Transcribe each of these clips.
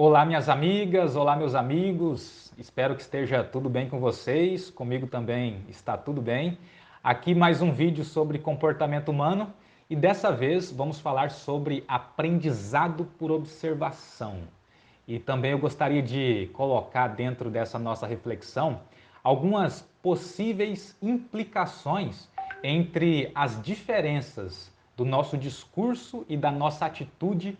Olá, minhas amigas, olá, meus amigos. Espero que esteja tudo bem com vocês. Comigo também está tudo bem. Aqui mais um vídeo sobre comportamento humano e dessa vez vamos falar sobre aprendizado por observação. E também eu gostaria de colocar dentro dessa nossa reflexão algumas possíveis implicações entre as diferenças do nosso discurso e da nossa atitude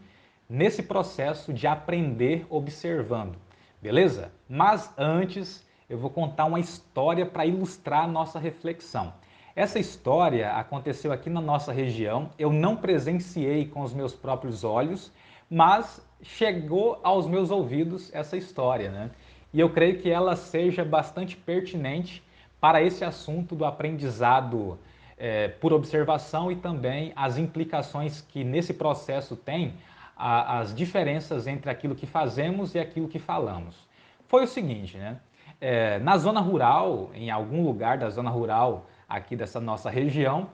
nesse processo de aprender observando, beleza? Mas antes eu vou contar uma história para ilustrar a nossa reflexão. Essa história aconteceu aqui na nossa região, eu não presenciei com os meus próprios olhos, mas chegou aos meus ouvidos essa história, né? E eu creio que ela seja bastante pertinente para esse assunto do aprendizado por observação e também as implicações que nesse processo tem as diferenças entre aquilo que fazemos e aquilo que falamos. Foi o seguinte, né? Na zona rural, em algum lugar da zona rural aqui dessa nossa região,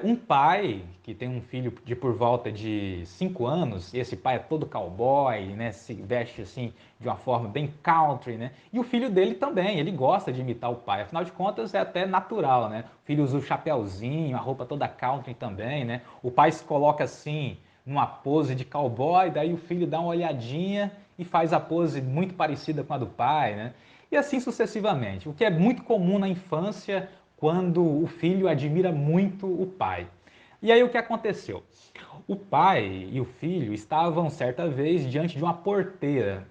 um pai que tem um filho de por volta de 5 anos, e esse pai é todo cowboy, né, se veste assim de uma forma bem country, né? E o filho dele também, ele gosta de imitar o pai, afinal de contas é até natural, né? O filho usa o chapéuzinho, a roupa toda country também, né? O pai se coloca assim numa pose de cowboy, daí o filho dá uma olhadinha e faz a pose muito parecida com a do pai, né? E assim sucessivamente, o que é muito comum na infância quando o filho admira muito o pai. E aí o que aconteceu? O pai e o filho estavam certa vez diante de uma porteira.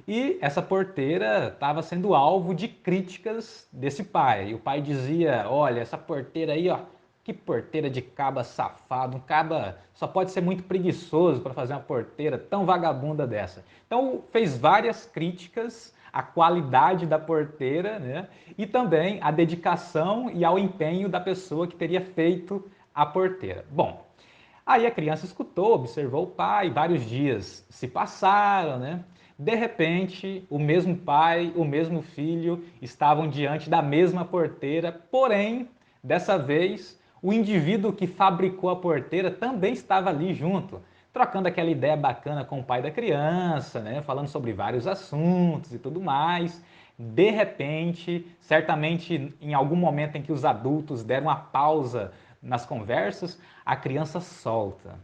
E essa porteira estava sendo alvo de críticas desse pai. E o pai dizia: olha, essa porteira aí, ó, que porteira de caba safado. Um caba só pode ser muito preguiçoso para fazer uma porteira tão vagabunda dessa. Então fez várias críticas à qualidade da porteira, né? E também à dedicação e ao empenho da pessoa que teria feito a porteira. Bom, aí a criança escutou, observou o pai, vários dias se passaram, né? De repente, o mesmo pai, o mesmo filho estavam diante da mesma porteira, porém, dessa vez, o indivíduo que fabricou a porteira também estava ali junto, trocando aquela ideia bacana com o pai da criança, né? Falando sobre vários assuntos e tudo mais. De repente, certamente em algum momento em que os adultos deram uma pausa nas conversas, a criança solta.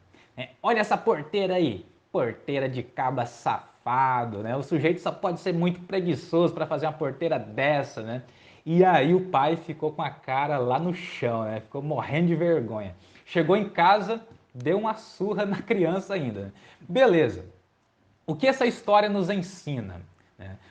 Olha essa porteira aí, porteira de caba safado, né? O sujeito só pode ser muito preguiçoso para fazer uma porteira dessa, né? E aí o pai ficou com a cara lá no chão, né? Ficou morrendo de vergonha. Chegou em casa, deu uma surra na criança ainda. Beleza. O que essa história nos ensina?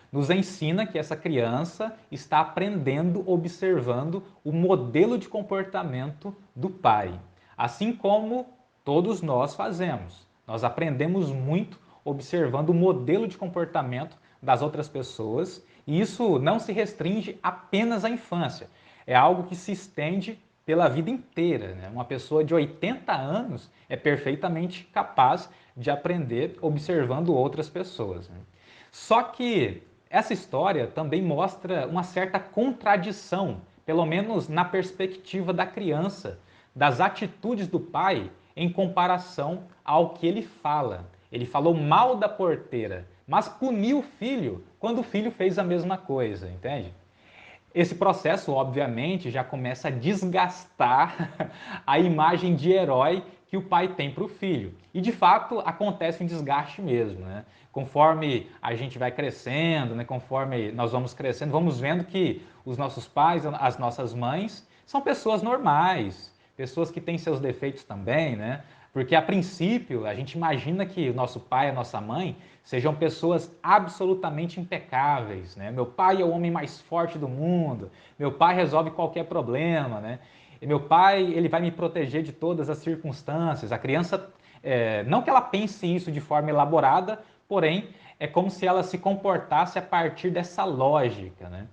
Nos ensina que essa criança está aprendendo, observando o modelo de comportamento do pai, assim como todos nós fazemos. Nós aprendemos muito observando o modelo de comportamento das outras pessoas, e isso não se restringe apenas à infância, é algo que se estende pela vida inteira, né? Uma pessoa de 80 anos é perfeitamente capaz de aprender observando outras pessoas, né? Só que essa história também mostra uma certa contradição, pelo menos na perspectiva da criança, das atitudes do pai em comparação ao que ele fala. Ele falou mal da porteira, mas puniu o filho quando o filho fez a mesma coisa, entende? Esse processo, obviamente, já começa a desgastar a imagem de herói que o pai tem para o filho. E, de fato, acontece um desgaste mesmo, né? Conforme a gente vai crescendo, né? Conforme nós vamos crescendo, vamos vendo que os nossos pais, as nossas mães, são pessoas normais, pessoas que têm seus defeitos também, né? Porque, a princípio, a gente imagina que o nosso pai e a nossa mãe sejam pessoas absolutamente impecáveis, né? Meu pai é o homem mais forte do mundo, meu pai resolve qualquer problema, né? E meu pai, ele vai me proteger de todas as circunstâncias. A criança, não que ela pense isso de forma elaborada, porém, é como se ela se comportasse a partir dessa lógica, né?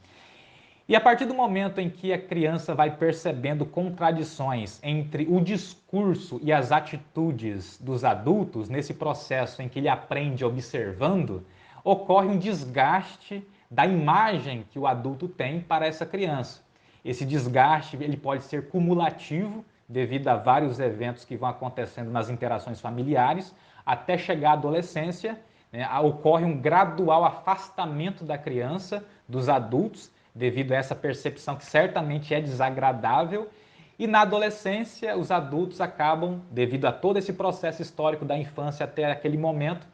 E a partir do momento em que a criança vai percebendo contradições entre o discurso e as atitudes dos adultos, nesse processo em que ele aprende observando, ocorre um desgaste da imagem que o adulto tem para essa criança. Esse desgaste ele pode ser cumulativo devido a vários eventos que vão acontecendo nas interações familiares, até chegar à adolescência, né? Ocorre um gradual afastamento da criança dos adultos, devido a essa percepção que certamente é desagradável, e na adolescência os adultos acabam, devido a todo esse processo histórico da infância até aquele momento,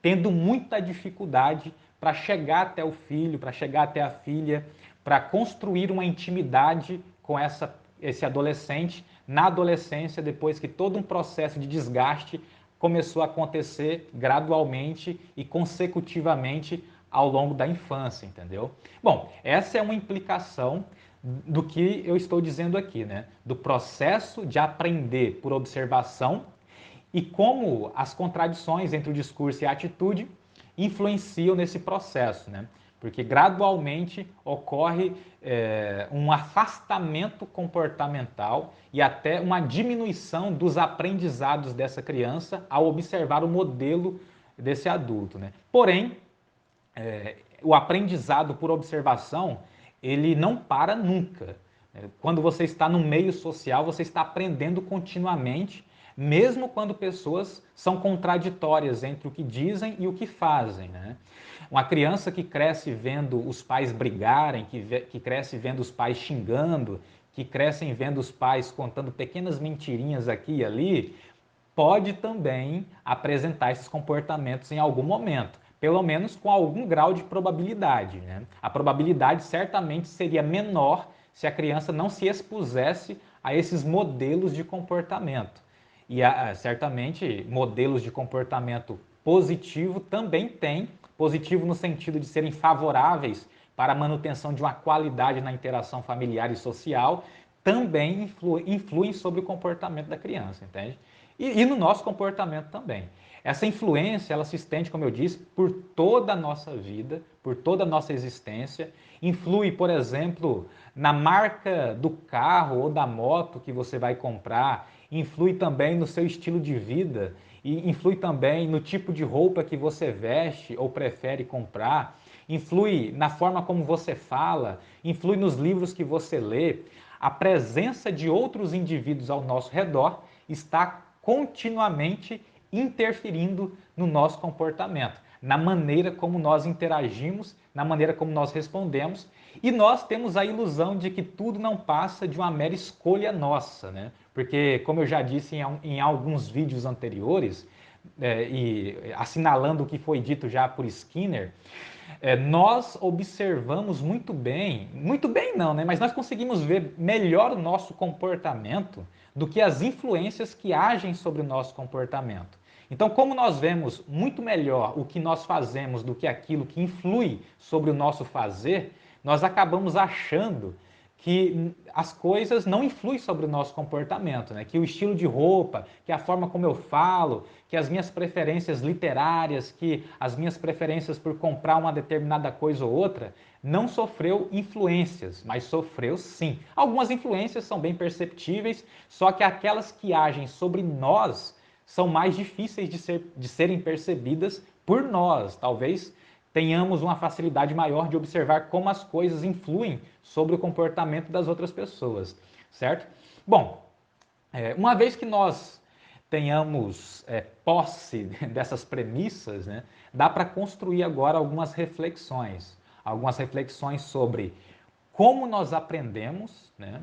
tendo muita dificuldade para chegar até o filho, para chegar até a filha, para construir uma intimidade com esse adolescente na adolescência, depois que todo um processo de desgaste começou a acontecer gradualmente e consecutivamente ao longo da infância, entendeu? Bom, essa é uma implicação do que eu estou dizendo aqui, né? Do processo de aprender por observação e como as contradições entre o discurso e a atitude influenciam nesse processo, né? Porque gradualmente ocorre um afastamento comportamental e até uma diminuição dos aprendizados dessa criança ao observar o modelo desse adulto, né? Porém, o aprendizado por observação, ele não para nunca. Quando você está no meio social, você está aprendendo continuamente, mesmo quando pessoas são contraditórias entre o que dizem e o que fazem, né? Uma criança que cresce vendo os pais brigarem, que cresce vendo os pais xingando, que crescem vendo os pais contando pequenas mentirinhas aqui e ali, pode também apresentar esses comportamentos em algum momento, pelo menos com algum grau de probabilidade, né? A probabilidade certamente seria menor se a criança não se expusesse a esses modelos de comportamento. E certamente modelos de comportamento positivo também tem, positivo no sentido de serem favoráveis para a manutenção de uma qualidade na interação familiar e social, também influem sobre o comportamento da criança, entende? E no nosso comportamento também. Essa influência, ela se estende, como eu disse, por toda a nossa vida, por toda a nossa existência. Influi, por exemplo, na marca do carro ou da moto que você vai comprar, influi também no seu estilo de vida e influi também no tipo de roupa que você veste ou prefere comprar, influi na forma como você fala, influi nos livros que você lê. A presença de outros indivíduos ao nosso redor está continuamente interferindo no nosso comportamento, na maneira como nós interagimos, na maneira como nós respondemos, e nós temos a ilusão de que tudo não passa de uma mera escolha nossa, né? Porque, como eu já disse em alguns vídeos anteriores, e assinalando o que foi dito já por Skinner, nós observamos muito bem não, né? Mas nós conseguimos ver melhor o nosso comportamento do que as influências que agem sobre o nosso comportamento. Então, como nós vemos muito melhor o que nós fazemos do que aquilo que influi sobre o nosso fazer, nós acabamos achando que as coisas não influem sobre o nosso comportamento, né? Que o estilo de roupa, que a forma como eu falo, que as minhas preferências literárias, que as minhas preferências por comprar uma determinada coisa ou outra, não sofreu influências, mas sofreu sim. Algumas influências são bem perceptíveis, só que aquelas que agem sobre nós são mais difíceis de serem percebidas por nós. Talvez tenhamos uma facilidade maior de observar como as coisas influem sobre o comportamento das outras pessoas, certo? Bom, uma vez que nós tenhamos posse dessas premissas, né, dá para construir agora algumas reflexões sobre como nós aprendemos, né,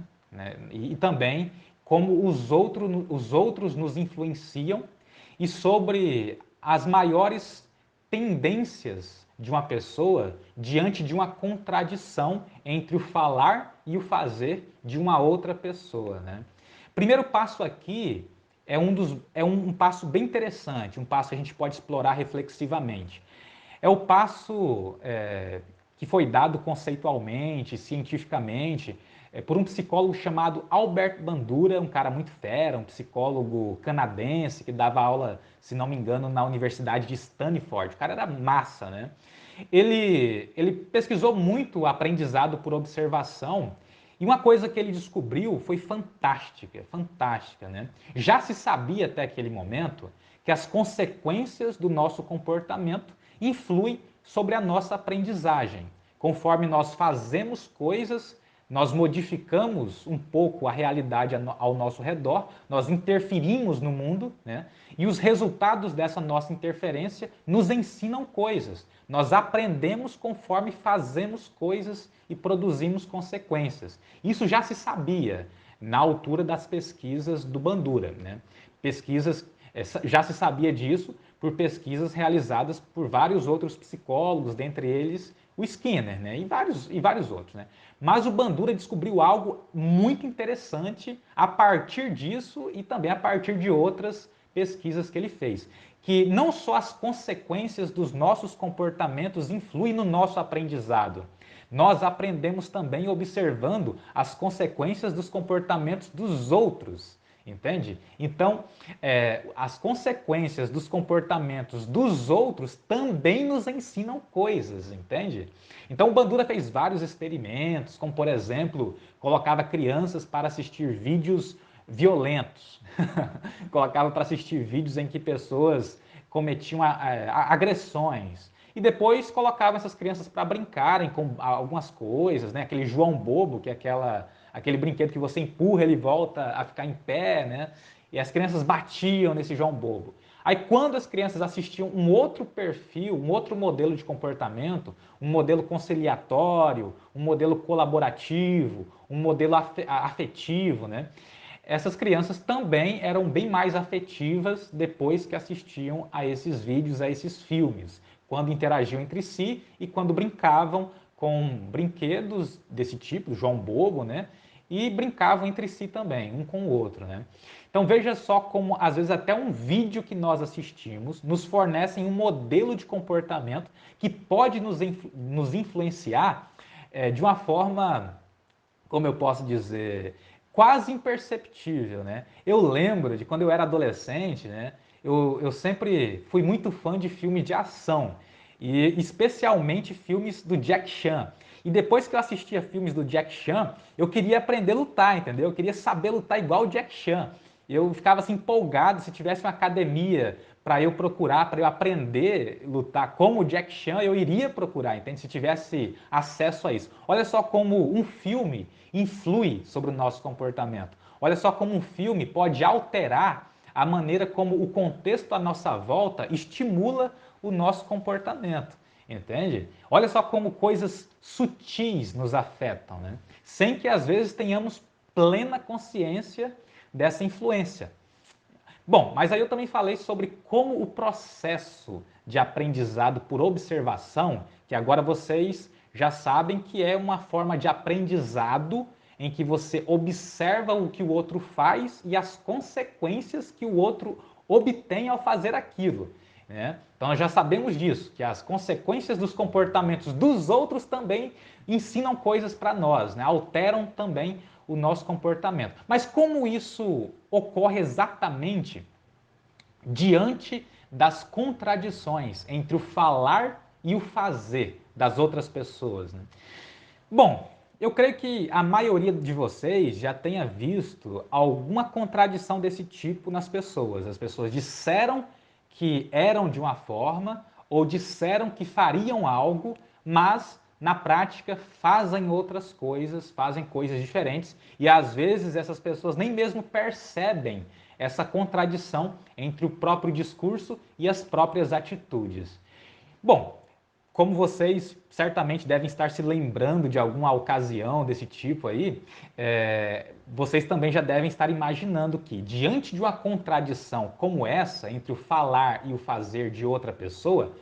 e também como os outros nos influenciam e sobre as maiores tendências de uma pessoa diante de uma contradição entre o falar e o fazer de uma outra pessoa, né? Primeiro passo aqui é um passo bem interessante, um passo que a gente pode explorar reflexivamente. É o passo que foi dado conceitualmente, cientificamente, por um psicólogo chamado Albert Bandura, um cara muito fera, um psicólogo canadense que dava aula, se não me engano, na Universidade de Stanford. O cara era massa, né? Ele pesquisou muito o aprendizado por observação e uma coisa que ele descobriu foi fantástica, né? Já se sabia até aquele momento que as consequências do nosso comportamento influem sobre a nossa aprendizagem. Conforme nós fazemos coisas, nós modificamos um pouco a realidade ao nosso redor, nós interferimos no mundo, né? E os resultados dessa nossa interferência nos ensinam coisas. Nós aprendemos conforme fazemos coisas e produzimos consequências. Isso já se sabia na altura das pesquisas do Bandura, né? Pesquisas, já se sabia disso por pesquisas realizadas por vários outros psicólogos, dentre eles o Skinner, né? e vários outros. Né? Mas o Bandura descobriu algo muito interessante a partir disso e também a partir de outras pesquisas que ele fez. Que não só as consequências dos nossos comportamentos influem no nosso aprendizado, nós aprendemos também observando as consequências dos comportamentos dos outros. Entende? Então, as consequências dos comportamentos dos outros também nos ensinam coisas, entende? Então, o Bandura fez vários experimentos, como, por exemplo, colocava crianças para assistir vídeos violentos. Colocava para assistir vídeos em que pessoas cometiam agressões. E depois colocava essas crianças para brincarem com algumas coisas, né? Aquele João Bobo, que é aquele brinquedo que você empurra, ele volta a ficar em pé, né? E as crianças batiam nesse João Bobo. Aí quando as crianças assistiam um outro perfil, um outro modelo de comportamento, um modelo conciliatório, um modelo colaborativo, um modelo afetivo, né? Essas crianças também eram bem mais afetivas depois que assistiam a esses vídeos, a esses filmes, quando interagiam entre si e quando brincavam com brinquedos desse tipo, João Bobo, né? E brincavam entre si também, um com o outro, né? Então veja só como, às vezes, até um vídeo que nós assistimos nos fornecem um modelo de comportamento que pode nos influenciar de uma forma, como eu posso dizer, quase imperceptível, né? Eu lembro de quando eu era adolescente, né? Eu sempre fui muito fã de filme de ação, e especialmente filmes do Jack Chan. E depois que eu assistia filmes do Jack Chan, eu queria aprender a lutar, entendeu? Eu queria saber lutar igual o Jack Chan. Eu ficava assim empolgado, se tivesse uma academia para eu procurar, para eu aprender a lutar como o Jack Chan, eu iria procurar, entende? Se tivesse acesso a isso. Olha só como um filme influi sobre o nosso comportamento. Olha só como um filme pode alterar a maneira como o contexto à nossa volta estimula o nosso comportamento, entende? Olha só como coisas sutis nos afetam, né? Sem que às vezes tenhamos plena consciência dessa influência. Bom, mas aí eu também falei sobre como o processo de aprendizado por observação, que agora vocês já sabem que é uma forma de aprendizado em que você observa o que o outro faz e as consequências que o outro obtém ao fazer aquilo. Né? Então nós já sabemos disso, que as consequências dos comportamentos dos outros também ensinam coisas para nós, né? Alteram também o nosso comportamento. Mas como isso ocorre exatamente diante das contradições entre o falar e o fazer das outras pessoas, né? Bom, eu creio que a maioria de vocês já tenha visto alguma contradição desse tipo nas pessoas. As pessoas disseram que eram de uma forma ou disseram que fariam algo, mas na prática fazem outras coisas, fazem coisas diferentes e às vezes essas pessoas nem mesmo percebem essa contradição entre o próprio discurso e as próprias atitudes. Bom, como vocês certamente devem estar se lembrando de alguma ocasião desse tipo aí, vocês também já devem estar imaginando que, diante de uma contradição como essa, entre o falar e o fazer de outra pessoa,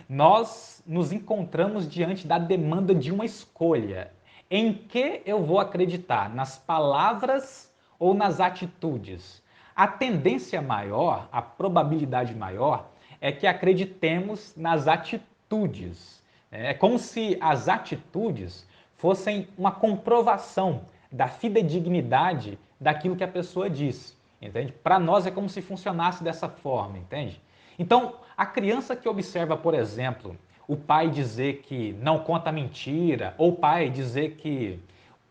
nós nos encontramos diante da demanda de uma escolha. Em que eu vou acreditar? Nas palavras ou nas atitudes? A tendência maior, a probabilidade maior, é que acreditemos nas atitudes. É como se as atitudes fossem uma comprovação da fidedignidade daquilo que a pessoa diz, entende? Para nós é como se funcionasse dessa forma, entende? Então, a criança que observa, por exemplo, o pai dizer que não conta mentira, ou o pai dizer que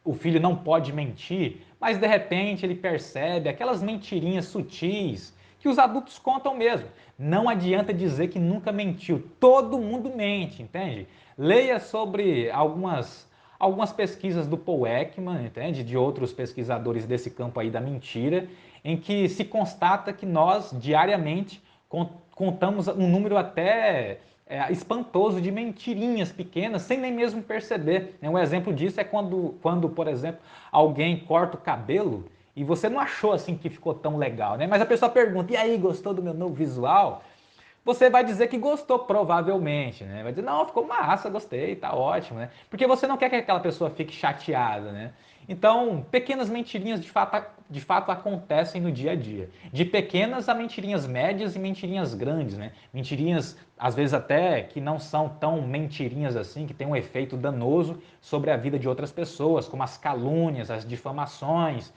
o filho não pode mentir, mas de repente ele percebe aquelas mentirinhas sutis que os adultos contam mesmo. Não adianta dizer que nunca mentiu. Todo mundo mente, entende? Leia sobre algumas pesquisas do Paul Ekman, entende? De outros pesquisadores desse campo aí da mentira, em que se constata que nós, diariamente, contamos um número até espantoso de mentirinhas pequenas, sem nem mesmo perceber. Um exemplo disso é quando, por exemplo, alguém corta o cabelo e você não achou assim que ficou tão legal, né? Mas a pessoa pergunta, e aí, gostou do meu novo visual? Você vai dizer que gostou, provavelmente, né? Vai dizer, não, ficou massa, gostei, tá ótimo, né? Porque você não quer que aquela pessoa fique chateada, né? Então, pequenas mentirinhas de fato acontecem no dia a dia. De pequenas a mentirinhas médias e mentirinhas grandes, né? Mentirinhas, às vezes até, que não são tão mentirinhas assim, que tem um efeito danoso sobre a vida de outras pessoas, como as calúnias, as difamações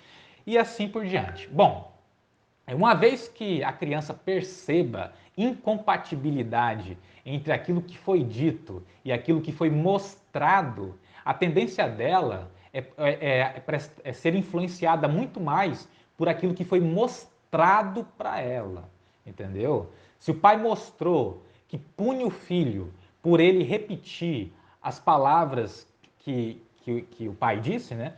e assim por diante. Bom, uma vez que a criança perceba incompatibilidade entre aquilo que foi dito e aquilo que foi mostrado, a tendência dela é ser influenciada muito mais por aquilo que foi mostrado para ela, entendeu? Se o pai mostrou que punha o filho por ele repetir as palavras que o pai disse, né?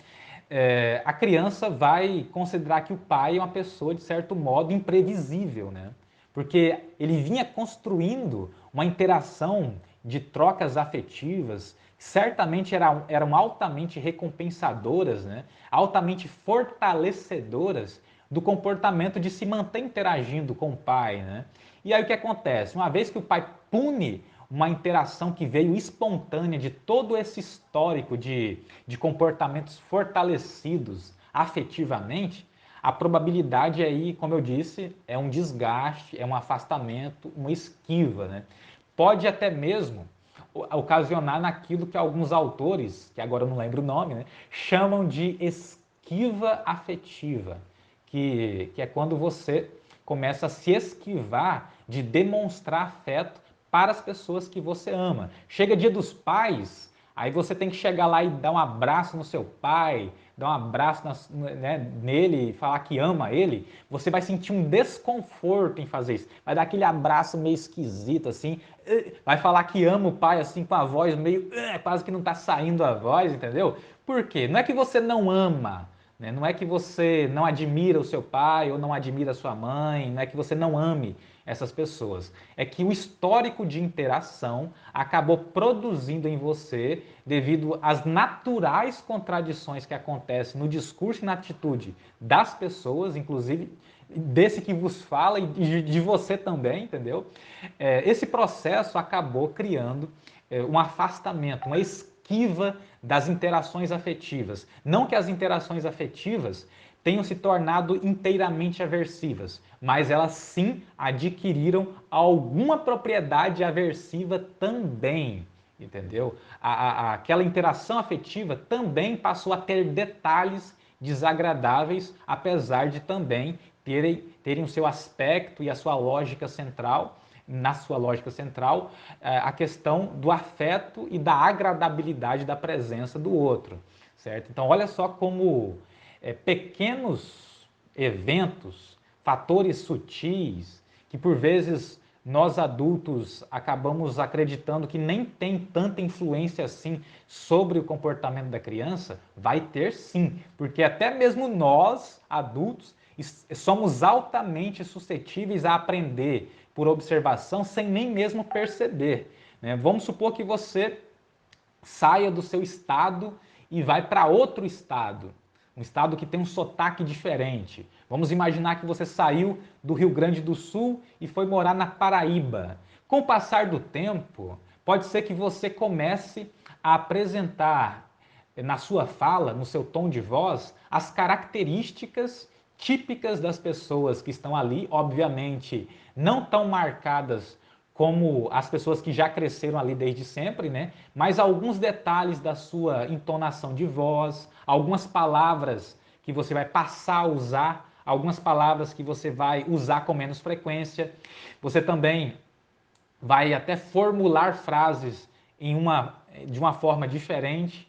A criança vai considerar que o pai é uma pessoa, de certo modo, imprevisível, né? Porque ele vinha construindo uma interação de trocas afetivas que certamente eram altamente recompensadoras, né? Altamente fortalecedoras do comportamento de se manter interagindo com o pai, né? E aí o que acontece? Uma vez que o pai pune uma interação que veio espontânea de todo esse histórico de comportamentos fortalecidos afetivamente, a probabilidade aí, como eu disse, é um desgaste, é um afastamento, uma esquiva, né? Pode até mesmo ocasionar naquilo que alguns autores, que agora eu não lembro o nome, né, chamam de esquiva afetiva, que é quando você começa a se esquivar de demonstrar afeto para as pessoas que você ama. Chega dia dos pais, aí você tem que chegar lá e dar um abraço no seu pai, dar um abraço nele e falar que ama ele. Você vai sentir um desconforto em fazer isso. Vai dar aquele abraço meio esquisito assim, vai falar que ama o pai assim com a voz meio, quase que não está saindo a voz, entendeu? Por quê? Não é que você não ama, né? Não é que você não admira o seu pai ou não admira a sua mãe, não é que você não ame essas pessoas. É que o histórico de interação acabou produzindo em você, devido às naturais contradições que acontecem no discurso e na atitude das pessoas, inclusive desse que vos fala e de você também, entendeu? Esse processo acabou criando um afastamento, uma esquiva das interações afetivas. Não que as interações afetivas tenham se tornado inteiramente aversivas, mas elas sim adquiriram alguma propriedade aversiva também, entendeu? Aquela interação afetiva também passou a ter detalhes desagradáveis, apesar de também terem o seu aspecto e a sua lógica central, na sua lógica central, a questão do afeto e da agradabilidade da presença do outro, certo? Então, olha só como pequenos eventos, fatores sutis, que por vezes nós adultos acabamos acreditando que nem tem tanta influência assim sobre o comportamento da criança, vai ter sim, porque até mesmo nós, adultos, somos altamente suscetíveis a aprender por observação sem nem mesmo perceber, né? Vamos supor que você saia do seu estado e vai para outro estado, um estado que tem um sotaque diferente. Vamos imaginar que você saiu do Rio Grande do Sul e foi morar na Paraíba. Com o passar do tempo, pode ser que você comece a apresentar na sua fala, no seu tom de voz, as características típicas das pessoas que estão ali, obviamente não tão marcadas como as pessoas que já cresceram ali desde sempre, né? Mas alguns detalhes da sua entonação de voz, algumas palavras que você vai passar a usar, algumas palavras que você vai usar com menos frequência. Você também vai até formular frases de uma forma diferente.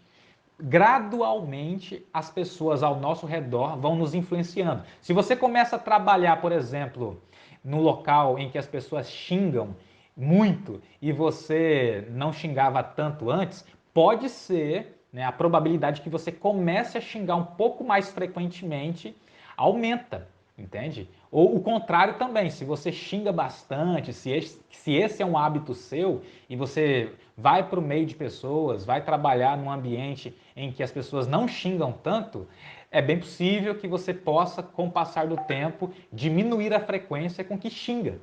Gradualmente, as pessoas ao nosso redor vão nos influenciando. Se você começa a trabalhar, por exemplo, no local em que as pessoas xingam muito e você não xingava tanto antes, pode ser, né, a probabilidade que você comece a xingar um pouco mais frequentemente aumenta, entende? Ou o contrário também, se você xinga bastante, se esse é um hábito seu e você vai para o meio de pessoas, vai trabalhar num ambiente em que as pessoas não xingam tanto, é bem possível que você possa, com o passar do tempo, diminuir a frequência com que xinga,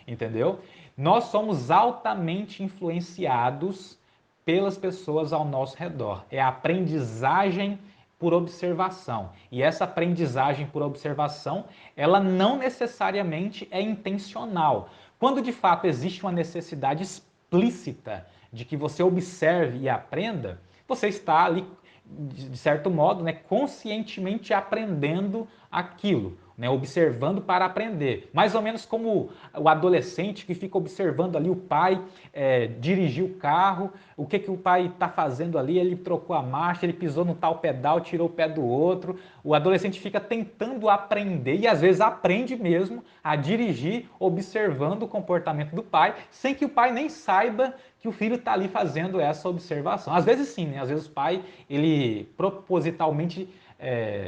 entendeu? Nós somos altamente influenciados pelas pessoas ao nosso redor. É a aprendizagem por observação. E essa aprendizagem por observação, ela não necessariamente é intencional. Quando de fato existe uma necessidade explícita de que você observe e aprenda, você está ali, de certo modo, né, conscientemente aprendendo aquilo, né, observando para aprender. Mais ou menos como o adolescente que fica observando ali o pai dirigir o carro, o que o pai está fazendo ali, ele trocou a marcha, ele pisou no tal pedal, tirou o pé do outro. O adolescente fica tentando aprender e às vezes aprende mesmo a dirigir observando o comportamento do pai, sem que o pai nem saiba que o filho está ali fazendo essa observação. Às vezes sim, né? Às vezes o pai, ele propositalmente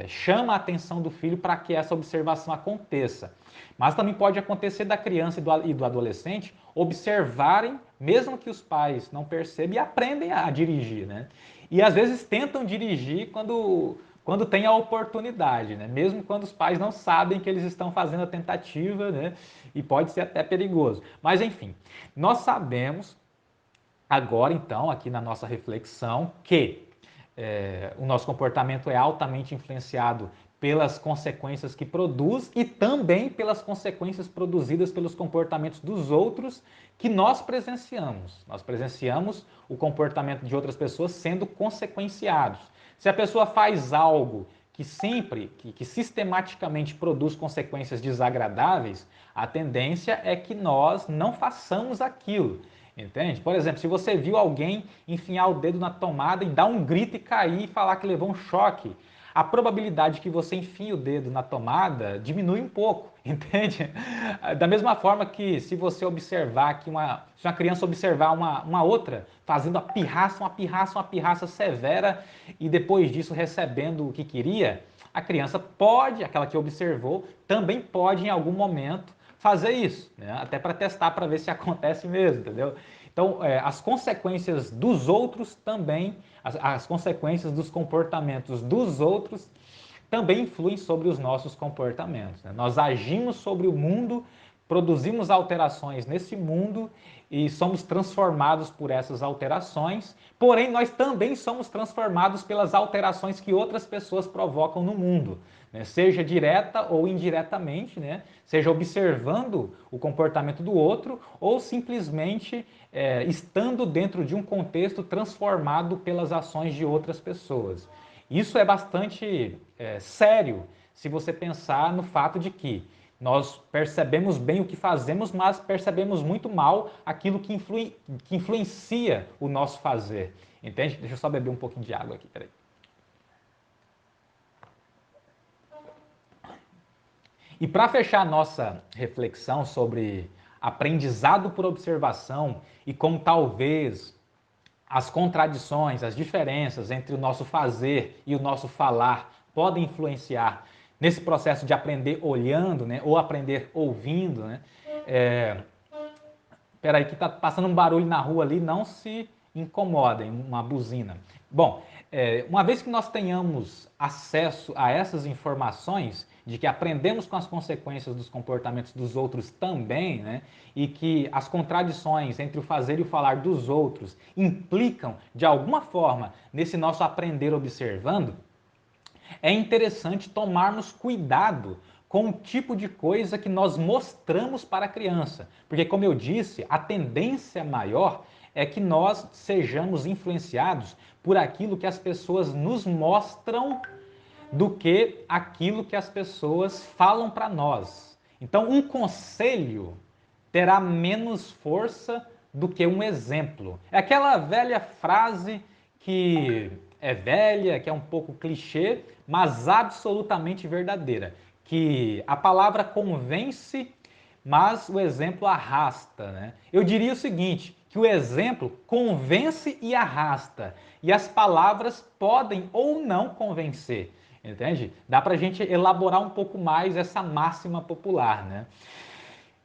chama a atenção do filho para que essa observação aconteça. Mas também pode acontecer da criança e do adolescente observarem, mesmo que os pais não percebam, e aprendem a dirigir, né? E às vezes tentam dirigir quando tem a oportunidade, né? Mesmo quando os pais não sabem que eles estão fazendo a tentativa, né? E pode ser até perigoso. Mas enfim, nós sabemos agora então, aqui na nossa reflexão, que o nosso comportamento é altamente influenciado pelas consequências que produz e também pelas consequências produzidas pelos comportamentos dos outros que nós presenciamos. Nós presenciamos o comportamento de outras pessoas sendo consequenciados. Se a pessoa faz algo que sistematicamente produz consequências desagradáveis, a tendência é que nós não façamos aquilo. Entende? Por exemplo, se você viu alguém enfiar o dedo na tomada e dar um grito e cair e falar que levou um choque, a probabilidade que você enfie o dedo na tomada diminui um pouco, entende? Da mesma forma que se você observar que se uma criança observar uma outra fazendo uma pirraça severa e depois disso recebendo o que queria, a criança pode, aquela que observou, também pode em algum momento fazer isso, né? Até para testar, para ver se acontece mesmo, entendeu? Então, as consequências dos outros também, as consequências dos comportamentos dos outros também influem sobre os nossos comportamentos, né? Nós agimos sobre o mundo, produzimos alterações nesse mundo e somos transformados por essas alterações, porém nós também somos transformados pelas alterações que outras pessoas provocam no mundo, né? Seja direta ou indiretamente, né? Seja observando o comportamento do outro ou simplesmente estando dentro de um contexto transformado pelas ações de outras pessoas. Isso é bastante sério se você pensar no fato de que nós percebemos bem o que fazemos, mas percebemos muito mal aquilo que influencia o nosso fazer. Entende? Deixa eu só beber um pouquinho de água aqui, peraí. E para fechar a nossa reflexão sobre aprendizado por observação e como talvez as contradições, as diferenças entre o nosso fazer e o nosso falar podem influenciar nesse processo de aprender olhando, né, ou aprender ouvindo, né? Peraí, que está passando um barulho na rua ali, não se incomodem, uma buzina. Bom, uma vez que nós tenhamos acesso a essas informações, de que aprendemos com as consequências dos comportamentos dos outros também, né, e que as contradições entre o fazer e o falar dos outros implicam, de alguma forma, nesse nosso aprender observando, é interessante tomarmos cuidado com o tipo de coisa que nós mostramos para a criança. Porque, como eu disse, a tendência maior é que nós sejamos influenciados por aquilo que as pessoas nos mostram do que aquilo que as pessoas falam para nós. Então, um conselho terá menos força do que um exemplo. É aquela velha frase que é velha, que é um pouco clichê, mas absolutamente verdadeira, que a palavra convence, mas o exemplo arrasta, né? Eu diria o seguinte, que o exemplo convence e arrasta, e as palavras podem ou não convencer, entende? Dá para a gente elaborar um pouco mais essa máxima popular, né?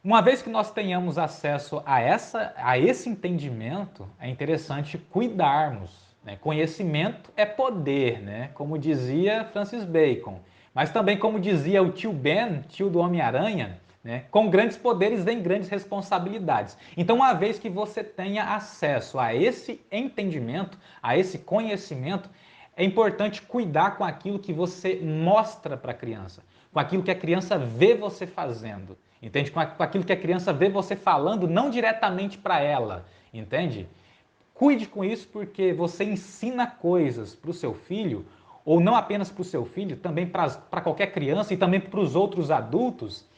Uma vez que nós tenhamos acesso a esse entendimento, é interessante cuidarmos, né? Conhecimento é poder, né? Como dizia Francis Bacon. Mas também como dizia o tio Ben, tio do Homem-Aranha, né? Com grandes poderes vem grandes responsabilidades. Então, uma vez que você tenha acesso a esse entendimento, a esse conhecimento, é importante cuidar com aquilo que você mostra para a criança, com aquilo que a criança vê você fazendo. Entende? Com aquilo que a criança vê você falando, não diretamente para ela, entende? Cuide com isso porque você ensina coisas para o seu filho, ou não apenas para o seu filho, também para qualquer criança e também para os outros adultos.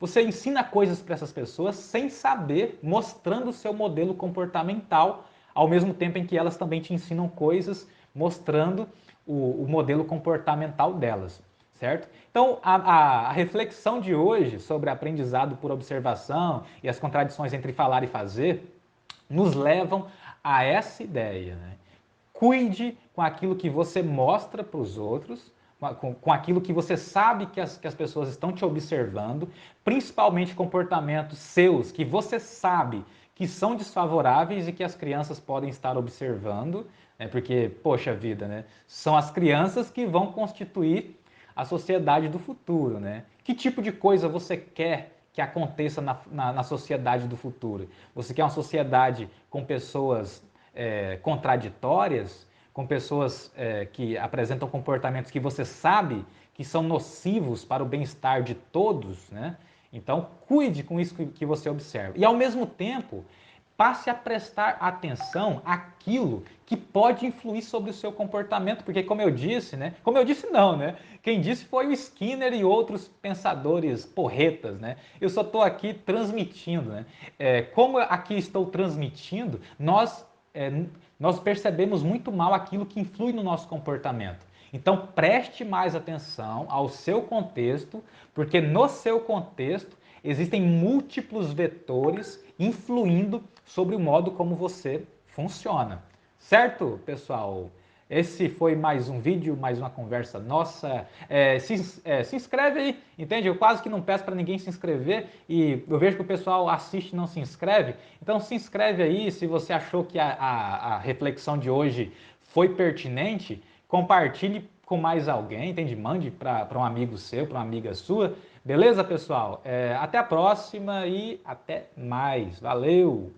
Você ensina coisas para essas pessoas sem saber, mostrando o seu modelo comportamental, ao mesmo tempo em que elas também te ensinam coisas mostrando o modelo comportamental delas, certo? Então, a reflexão de hoje sobre aprendizado por observação e as contradições entre falar e fazer nos levam a essa ideia, né? Cuide com aquilo que você mostra para os outros, com aquilo que você sabe que as pessoas estão te observando, principalmente comportamentos seus que você sabe que são desfavoráveis e que as crianças podem estar observando, né? Porque, poxa vida, né? São as crianças que vão constituir a sociedade do futuro, né? Que tipo de coisa você quer que aconteça na sociedade do futuro? Você quer uma sociedade com pessoas contraditórias, com pessoas que apresentam comportamentos que você sabe que são nocivos para o bem-estar de todos, né? Então, cuide com isso que você observa. E, ao mesmo tempo, passe a prestar atenção àquilo que pode influir sobre o seu comportamento, porque como eu disse, né? Como eu disse não, né? Quem disse foi o Skinner e outros pensadores porretas, né? Eu só estou aqui transmitindo, né? Como aqui estou transmitindo, nós percebemos muito mal aquilo que influi no nosso comportamento. Então preste mais atenção ao seu contexto, porque no seu contexto existem múltiplos vetores influindo sobre o modo como você funciona. Certo, pessoal? Esse foi mais um vídeo, mais uma conversa nossa. Se inscreve aí, entende? Eu quase que não peço para ninguém se inscrever e eu vejo que o pessoal assiste e não se inscreve. Então se inscreve aí se você achou que a reflexão de hoje foi pertinente. Compartilhe com mais alguém, entende? Mande para um amigo seu, para uma amiga sua. Beleza, pessoal? Até a próxima e até mais. Valeu!